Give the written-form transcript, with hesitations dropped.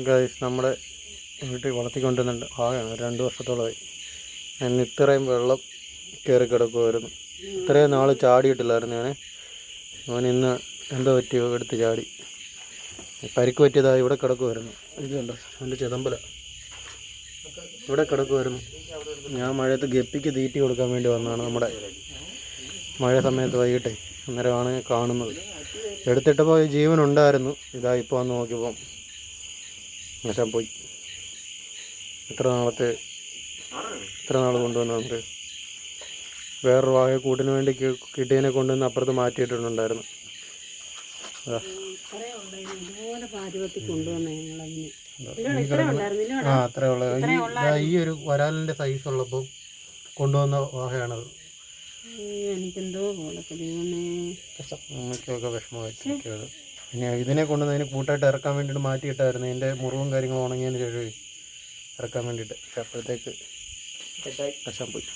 Guys നമ്മുടെ വീട്ടിൽ വളർത്തിക്കൊണ്ടിരുന്നുണ്ട് ആകെയാണ് 2 വർഷത്തോളമായി. അതിന് ഇത്രയും വെള്ളം കയറി കിടക്കുമായിരുന്നു. ഇത്രയും നാൾ ചാടിയിട്ടില്ലായിരുന്നു ഞാൻ. അവൻ ഇന്ന് എന്തോ പറ്റിയോ എടുത്ത് ചാടി. പരിക്ക് പറ്റിയതായി ഇവിടെ കിടക്കുമായിരുന്നു. ഇത് കണ്ടോ അവൻ്റെ ചിതമ്പല ഇവിടെ കിടക്കുമായിരുന്നു. ഞാൻ മഴയത്ത് ഗപ്പിക്ക് തീറ്റി കൊടുക്കാൻ വേണ്ടി വന്നതാണ്. നമ്മുടെ മഴ സമയത്ത് വൈകിട്ടേ അന്നേരമാണ് കാണുന്നത്. എടുത്തിട്ടപ്പോൾ ജീവനുണ്ടായിരുന്നു. ഇതാ ഇപ്പോൾ വന്ന് നോക്കിയപ്പോൾ നശം പോയി. ഇത്ര നാൾ കൊണ്ടുവന്ന് നമുക്ക് വേറൊരു വാഴ കൂട്ടിന് വേണ്ടി കിട്ടിയതിനെ കൊണ്ടുവന്ന് അപ്പുറത്ത് മാറ്റിയിട്ടുണ്ടായിരുന്നു. അത്രേ ഉള്ള ഈ ഒരു വരാലിൻ്റെ സൈസ് ഉള്ളപ്പോൾ കൊണ്ടുവന്ന വാഹയാണത്. എനിക്കെന്തോ അമ്മയ്ക്കൊക്കെ വിഷമമായിട്ടൊക്കെയാണ്. പിന്നെ ഇതിനെ കൊണ്ടുവന്ന് കൂട്ടായിട്ട് ഇറക്കാൻ വേണ്ടിയിട്ട് മാറ്റിയിട്ടായിരുന്നു. ഇതിൻ്റെ മുറിവും കാര്യങ്ങളും ഉണങ്ങിയതിന് ശേഷം ഇറക്കാൻ വേണ്ടിയിട്ട്. പക്ഷെ അപ്പോഴത്തേക്ക് വശം പോയി.